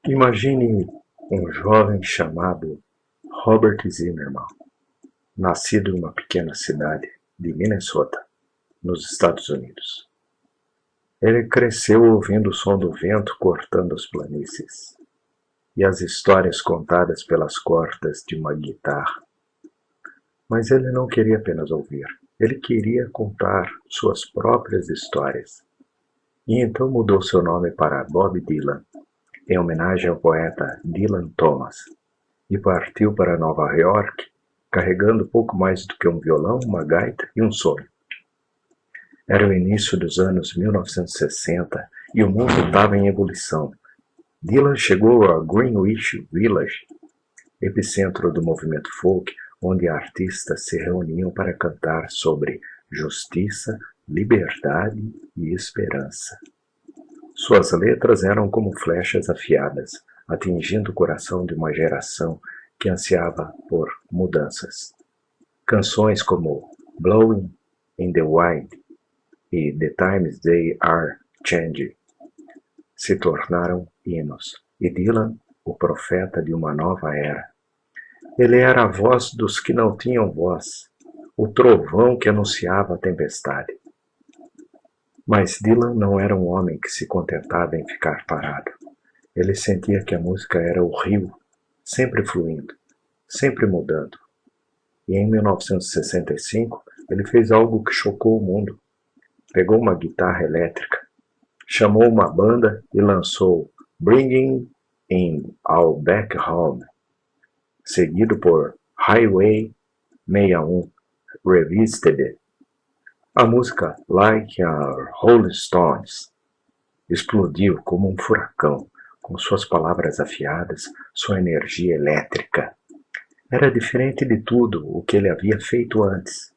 Imagine um jovem chamado Robert Zimmerman, nascido em uma pequena cidade de Minnesota, nos Estados Unidos. Ele cresceu ouvindo o som do vento cortando as planícies e as histórias contadas pelas cordas de uma guitarra. Mas ele não queria apenas ouvir, ele queria contar suas próprias histórias. E então mudou seu nome para Bob Dylan, em homenagem ao poeta Dylan Thomas, e partiu para Nova York, carregando pouco mais do que um violão, uma gaita e um sonho. Era o início dos anos 1960 e o mundo estava em ebulição. Dylan chegou a Greenwich Village, epicentro do movimento folk, onde artistas se reuniam para cantar sobre justiça, liberdade e esperança. Suas letras eram como flechas afiadas, atingindo o coração de uma geração que ansiava por mudanças. Canções como Blowing in the Wind e The Times They Are Changing se tornaram hinos, e Dylan, o profeta de uma nova era. Ele era a voz dos que não tinham voz, o trovão que anunciava a tempestade. Mas Dylan não era um homem que se contentava em ficar parado. Ele sentia que a música era o rio, sempre fluindo, sempre mudando. E em 1965, ele fez algo que chocou o mundo. Pegou uma guitarra elétrica, chamou uma banda e lançou Bringing in All Back Home, seguido por Highway 61 Revisited. A música Like a Rolling Stones explodiu como um furacão, com suas palavras afiadas, sua energia elétrica. Era diferente de tudo o que ele havia feito antes.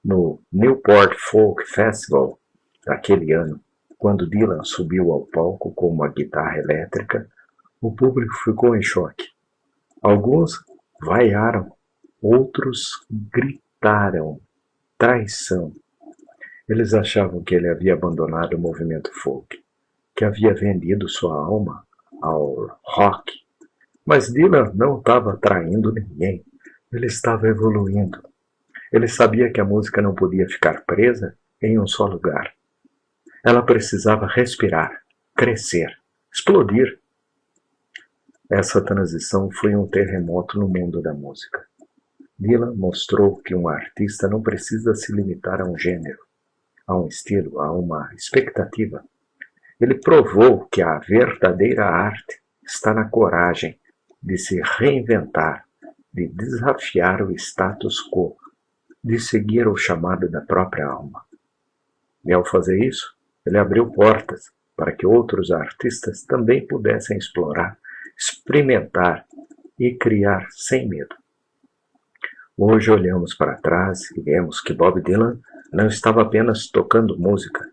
No Newport Folk Festival daquele ano, quando Dylan subiu ao palco com uma guitarra elétrica, o público ficou em choque. Alguns vaiaram, outros gritaram traição. Eles achavam que ele havia abandonado o movimento folk, que havia vendido sua alma ao rock. Mas Dylan não estava traindo ninguém, ele estava evoluindo. Ele sabia que a música não podia ficar presa em um só lugar. Ela precisava respirar, crescer, explodir. Essa transição foi um terremoto no mundo da música. Dylan mostrou que um artista não precisa se limitar a um gênero, a um estilo, a uma expectativa. Ele provou que a verdadeira arte está na coragem de se reinventar, de desafiar o status quo, de seguir o chamado da própria alma. E ao fazer isso, ele abriu portas para que outros artistas também pudessem explorar, experimentar e criar sem medo. Hoje olhamos para trás e vemos que Bob Dylan não estava apenas tocando música,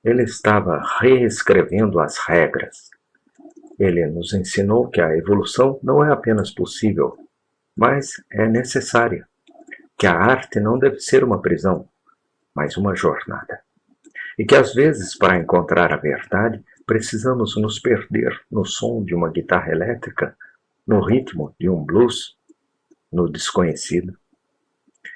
ele estava reescrevendo as regras. Ele nos ensinou que a evolução não é apenas possível, mas é necessária, que a arte não deve ser uma prisão, mas uma jornada. E que às vezes, para encontrar a verdade, precisamos nos perder no som de uma guitarra elétrica, no ritmo de um blues, no desconhecido.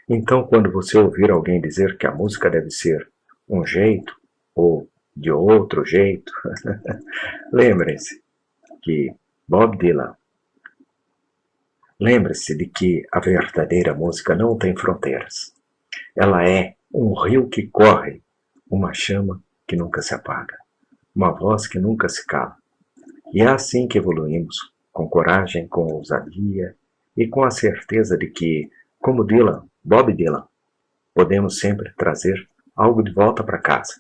Então, quando você ouvir alguém dizer que a música deve ser um jeito ou de outro jeito, lembre-se que Bob Dylan, lembre-se de que a verdadeira música não tem fronteiras. Ela é um rio que corre, uma chama que nunca se apaga, uma voz que nunca se cala. E é assim que evoluímos, com coragem, com ousadia e com a certeza de que, como Dylan, Bob Dylan, podemos sempre trazer algo de volta para casa.